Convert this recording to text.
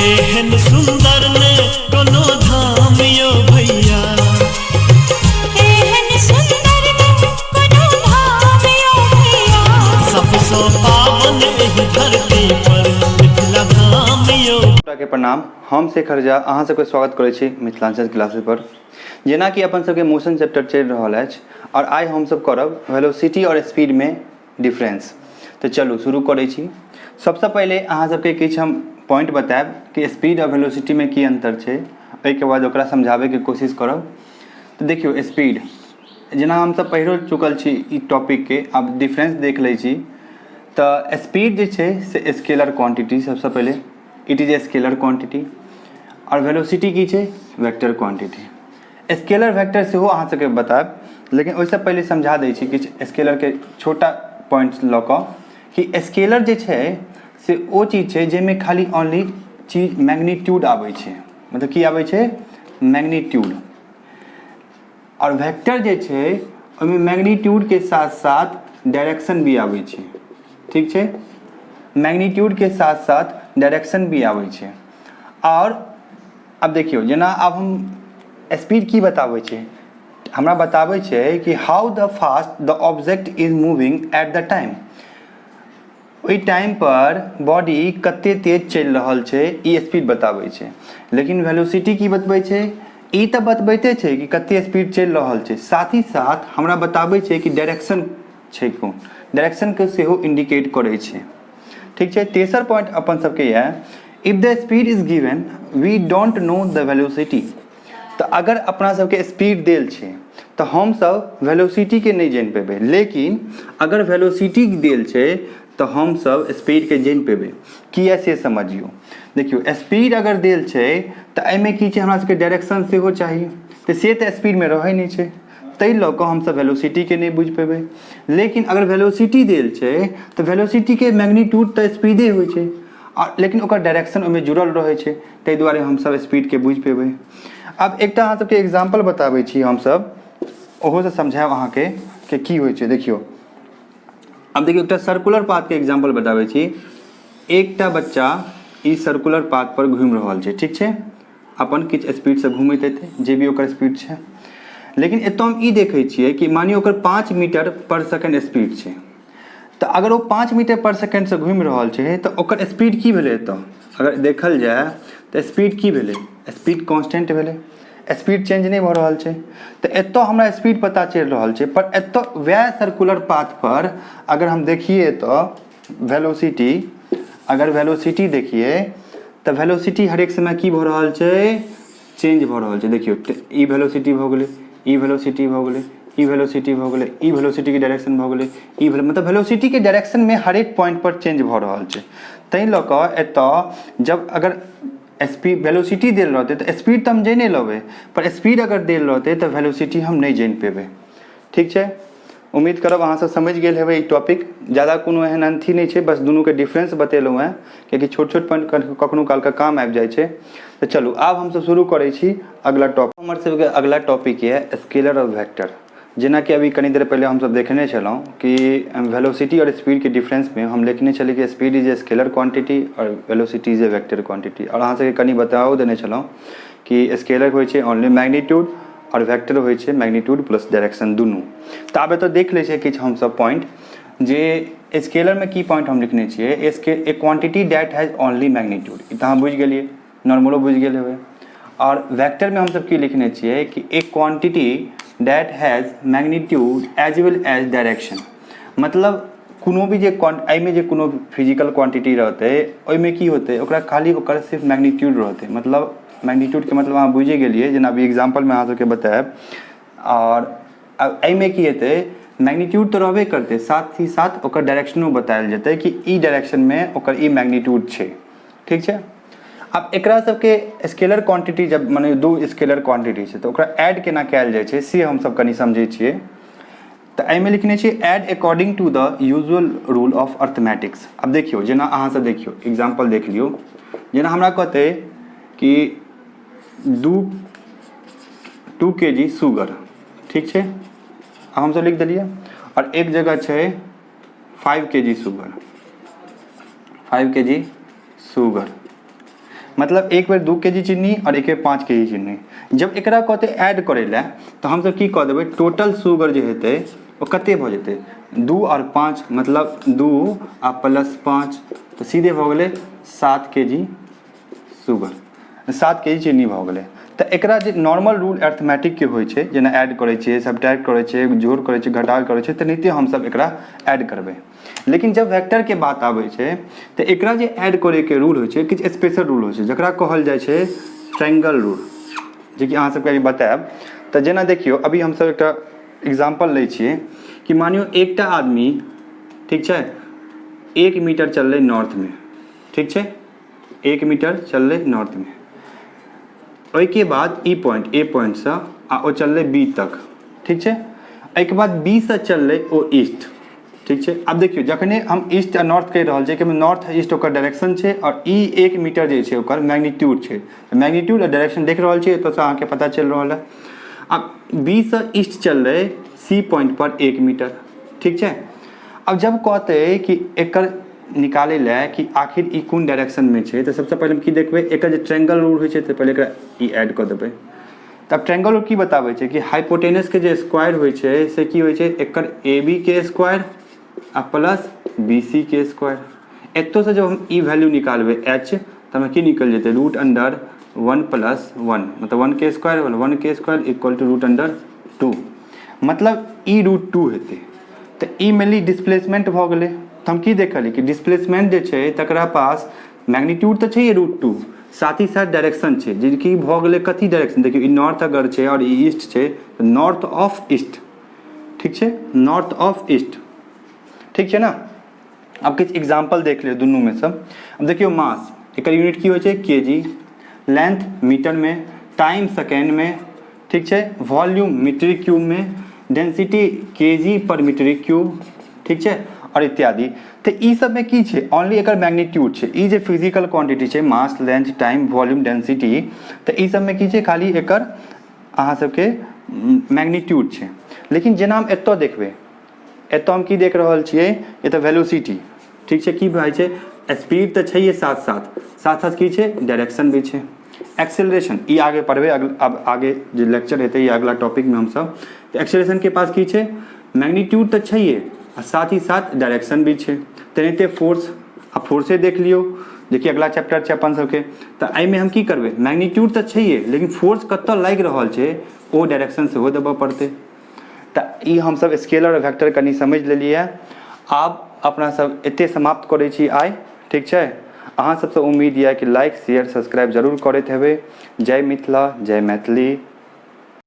एहन सुंदर ने कोनो धाम यो भैया, एहन सुंदर ने कोनो धाम यो भैया, सबसो पावन एहि धरती पर मिथिला धाम यो। के प्रणाम, हम शेखर झा अहाँ सबके स्वागत करै छी मिथिलांचल क्लासेस पर। जेना कि अपन सबके मोशन चैप्टर चलि रहल अछि और आइ हम सब करब वेलोसिटी और स्पीड में डिफरेंस। तो चलू शुरू करै छी। सबसे पहले अहाँ सबके किछु हम पॉइंट बताएब कि स्पीड और वेलोसिटी में की अंतर छै, ओहिके बाद ओकरा समझाबै के कोशिश करब। तो देखियो स्पीड, जेना हम सब पढ़ि चुकल छी ई टॉपिक के, अब डिफरेंस देख लै छी। तो स्पीड जे छै से स्केलर क्वांटिटी, सबसे पहले it is a scalar quantity, और वेलोसिटी की छै वेक्टर क्वांटिटी। स्केलर वेक्टर सेहो अहाँ सबके बताएब, लेकिन ओहिसँ पहले समझा दै छी किछु स्केलर के छोटा पॉइंट्स लऽ कऽ कि स्केलर जे छै से ओ चीज छै जाहिमे खाली ओनली चीज मैग्नीट्यूड आबै छै, मतलब की आबै छै मैग्नीट्यूड। और वेक्टर जे छै ओहिमे मैग्नीट्यूड के साथ साथ डायरेक्शन भी आबै छै, ठीक छै, मैग्नीट्यूड के साथ साथ डायरेक्शन भी आबै छै। और अब देखियो जेना अब हम स्पीड की बताबै छै, हमरा बताबै छै कि how the fast the object is moving at the time, ओहि टाइम पर बॉडी कते तेज चलि रहल छै ई स्पीड बताबै छै। लेकिन वेलोसिटी की बतबै छै, ई तऽ बतबैते छै कि कते स्पीड चलि रहल छै, साथ ही साथ हमरा बताबै छै कि डायरेक्शन छै कोन, डायरेक्शन के सेहो इंडिकेट करै छै, ठीक छै। तेसर पॉइंट अपन सबके यऽ, if the speed is given we don't know the velocity. तो अगर अपना सबके स्पीड देल छै तो हम सब वेलोसिटी के नहीं जान पेबै, लेकिन अगर वेलोसिटी देल छै तो हम सब स्पीड के जान पेबै। किया से समझियो, देखियो स्पीड अगर देल छै तो एहिमे की छै हमरा सबके डायरेक्शन सेहो चाहिए, तो से तो स्पीड में रहै नहीं छै, ताहि लऽ कऽ हम सब वेलोसिटी के नहीं बुझ पेबै। लेकिन अगर वेलोसिटी देल छै तो वेलोसिटी के मैग्नीट्यूड तो स्पीडे होइ छै, और लेकिन ओकर डायरेक्शन ओहिमे जुड़ल रहै छै, ताहि दुआरे हम सब स्पीड के बुझ पेबै। अब एकटा अहाँ सबके एग्जाम्पल बताबै छी हम सब, ओहो से समझायब अहाँके कि की होइ छै। देखियो अब देखियो एकटा सर्कुलर पाथ के एग्जाम्पल बताबै छी। एकटा बच्चा ई सर्कुलर पाथ पर घूमि रहल छै, ठीक छै, अपन किछु स्पीड से घूमैत हेतै, जे भी ओकर स्पीड छै। लेकिन एतऽ हम ई देखै छियै कि मानियो ओकर 5 मीटर पर सेकेंड स्पीड छै, तो अगर वो 5 मीटर पर सेकेंड से घूमि रहल छै तो ओकर स्पीड की भेलै, एतऽ अगर देखल जाए तो स्पीड की भेलै, स्पीड कांस्टेंट भेलै, स्पीड चेंज नहीं भऽ रहल छै। तो एतऽ हमरा स्पीड पता चलि रहल छै, पर एतऽ वएह सर्कुलर पाथ पर अगर हम देखिए तो वेलोसिटी, अगर वेलोसिटी देखिए तो वेलोसिटी हरेक समय की भऽ रहल छै, चेंज भऽ रहल छै। देखियो ई वेलोसिटी भऽ गेलै, ई वेलोसिटी भऽ गेलै, ई वेलोसिटी भऽ गेलै, ई वेलोसिटी के डायरेक्शन भऽ गेलै, ई मतलब वेलोसिटी के डायरेक्शन में हरेक पॉइंट पर चेंज भऽ रहल छै। ताहि लऽ कऽ एतऽ जब अगर स्पीड वेलोसिटी देल रहतै तो स्पीड तो हम जानि लेबै, पर स्पीड अगर देल रहतै तो वेलोसिटी हम नहीं जानि पेबै, ठीक छै। उम्मीद करब अहाँ सब समझ गेल हेबै ई टॉपिक, ज़्यादा कोनो एहन अथी नहीं छै, बस दुनू के डिफरेंस बतेलहुँ हैं, कियाकि छोट छोट पॉइंट कखनो काल के काम आबि जाइ छै। तो चलू आब हम सब शुरू करै छी अगला टॉपिक। हमर सबके अगला टॉपिक ये स्केलर और वेक्टर। जेना कि अभी कनी देर पहले हम सब देखने छलहुँ कि वेलोसिटी और स्पीड के डिफरेंस में हम लिखने छलिए कि speed is a scalar quantity और velocity is a vector quantity. और अहाँ सबके कनी बताओ देने छलहुँ कि स्केलर होइ छै ओनली मैग्नीट्यूड और वेक्टर होइ छै मैग्नीट्यूड प्लस डायरेक्शन दुनू। तो आब एतऽ देख लै छै किछु हम सब पॉइंट, जे स्केलर में की पॉइंट हम लिखने छियै, a quantity that has only magnitude, ई तऽ अहाँ बुझि गेलिए, नॉर्मलो बुझि गेल हेबै। और वेक्टर में हम सब की लिखने छियै कि a quantity that has magnitude as well as direction, मतलब कोनो भी जे एहिमे जे कोनो फिजिकल क्वांटिटी रहतै ओहिमे की होतै, ओकरा खाली ओकर सिर्फ मैग्नीट्यूड रहतै, मतलब मैग्नीट्यूड के मतलब अहाँ बुझे गेलिए, जेना अभी एग्जाम्पल में अहाँ सबके बताएब। और एहिमे की हेतै, मैग्नीट्यूड तो रहबे करतै, साथ ही साथ ओकर डायरेक्शनो बतायल जेतै कि ई डायरेक्शन में ओकर ई मैग्नीट्यूड छै, ठीक छै। अब एकरा सबके स्केलर क्वांटिटी जब माने दो स्केलर क्वांटिटी छै तो ओकरा ऐड केना कयल जाइ छै से हम सब कनी समझै छियै। तो एहिमे लिखने छियै add according to the usual rule of arithmetics. अब देखियो जेना अहाँ सब देखियो एग्जाम्पल देख लियो, जेना हमरा कहते कि 2 kg शुगर, ठीक छै, अब हम सब लिख देलिए, और एक जगह छै 5 kg शुगर, 5 kg शुगर। मतलब एक बेर 2 kg चीनी और एक बेर 5 kg चीनी। जब एकरा कहते ऐड करे ला तो हम सब की कह देबै टोटल शुगर जे हेतै वो कते भ जेतै 2 और 5 मतलब 2 आ प्लस 5 तो सीधे भ गेलै 7 kg शुगर, 7 kg चीनी भ गेलै। तो एकरा जे नॉर्मल रूल अर्थमेटिक के होइ छै जेना ऐड करै छियै सब्ट्रैक्ट करै छियै जोड़ करै छियै घटा करै छियै तेनाहिते हम सब एकरा ऐड करबै। लेकिन जब वेक्टर के बात आबै छै तो एकरा जे ऐड करे के रूल होइ छै किछु स्पेशल रूल होइ छै जकरा कहल जाइ छै ट्रायंगल रूल, जे कि अहाँ सबके अभी बतायब। तो जेना देखियो अभी हम सब एकटा एग्जांपल लै छियै कि मानियो एकटा आदमी ठीक छै 1 मीटर चललै नॉर्थ में, ठीक छै 1 मीटर चललै नॉर्थ में, ओहिके बाद ई पॉइंट ए पॉइंट से आ ओ चललै बी तक, ठीक छै। एहिके बाद बी से चललै ओ ईस्ट, ठीक छै। अब देखियो जखने हम ईस्ट आ नॉर्थ कहि रहल छियै कि नॉर्थ ईस्ट ओकर डायरेक्शन छै और ई 1 मीटर जे छै ओकर मैग्नीट्यूड छै, मैग्नीट्यूड आ डायरेक्शन देख रहल छियै एतऽ से अहाँके पता चलि रहल है। अब बी से ईस्ट चललै सी पॉइंट पर 1 मीटर, ठीक छै। अब जब कहते कि एकर निकाले ला कि आखिर ई कोन डायरेक्शन में छै तो सबसे पहले हम की देखबै एकर जे ट्रायंगल रूल होइ छै तो पहले एकरा ई ऐड कऽ देबै। तब ट्रायंगल रूल की बताबै छै कि हाइपोटेनस के जे स्क्वायर होइ छै से की होइ छै एकर ए बी के स्क्वायर आ प्लस बी सी के स्क्वायर। एतौ से जब हम ई वैल्यू निकालबै एच तो हमें की निकल जेतै रूट अंडर 1 प्लस 1 मतलब 1 के स्क्वायर 1 के square equal to root under 2 मतलब ई रूट 2 हेतै। तो ई मेनली डिस्प्लेसमेंट भ गेलै। तो हम की देखलिए कि डिस्प्लेसमेंट जे छै तकरा पास मैग्नीट्यूड तो छै रूट 2 साथ ही साथ डायरेक्शन छै जे कि भ गेलै कथी डायरेक्शन देखियो ई नॉर्थ अगर छै और ई ईस्ट छै तो नॉर्थ ऑफ ईस्ट, ठीक छै नॉर्थ ऑफ ईस्ट, ठीक छै ना। अब किछु एग्जाम्पल देख लियो दुनू में सब। अब देखियो मास एकर यूनिट की होइ छै केजी, लेंथ मीटर में, टाइम सेकेंड में, ठीक छै, वॉल्यूम मीट्रिक क्यूब में, डेंसिटी केजी पर मीट्रिक क्यूब, ठीक छै और इत्यादि। तो ई सब में की छै ओनली एकर मैग्नीट्यूड छै, ई जे फिजिकल क्वांटिटी छै मास लेंथ टाइम वॉल्यूम डेंसिटी तो ई सब में की छै खाली एकर अहाँ सबके मैग्नीट्यूड छै। लेकिन जेना हम एतऽ देखबै एतऽ हम की देख रहल छियै एतऽ वेलोसिटी, ठीक छै की भाई छै स्पीड तो छै साथ साथ की छै डायरेक्शन भी छै। एक्सेलरेशन ई आगे पढ़बै अब आगे जो लेक्चर हेतै या अगला टॉपिक में हम सब तो एक्सेलरेशन के पास की छै मैग्नीट्यूड तो छै और साथ ही साथ डायरेक्शन भी छै। तेनाहिते फोर्स आ फोर्से देख लियो देखिए अगला चैप्टर छै अपन सबके तो एहिमे हम की करबै मैग्नीट्यूड तो छै लेकिन फोर्स कतऽ लागि रहल छै ओ डायरेक्शन सेहो देबऽ पड़तै। तो ई हम सब स्केलर और वेक्टर कनी समझ लेलिए। आब अपना सब एते समाप्त करै छी आइ, ठीक छै। अहाँ सबसे उम्मीद यऽ कि लाइक शेयर सब्सक्राइब जरूर करैत हेबै। जय मिथिला जय मैथिली।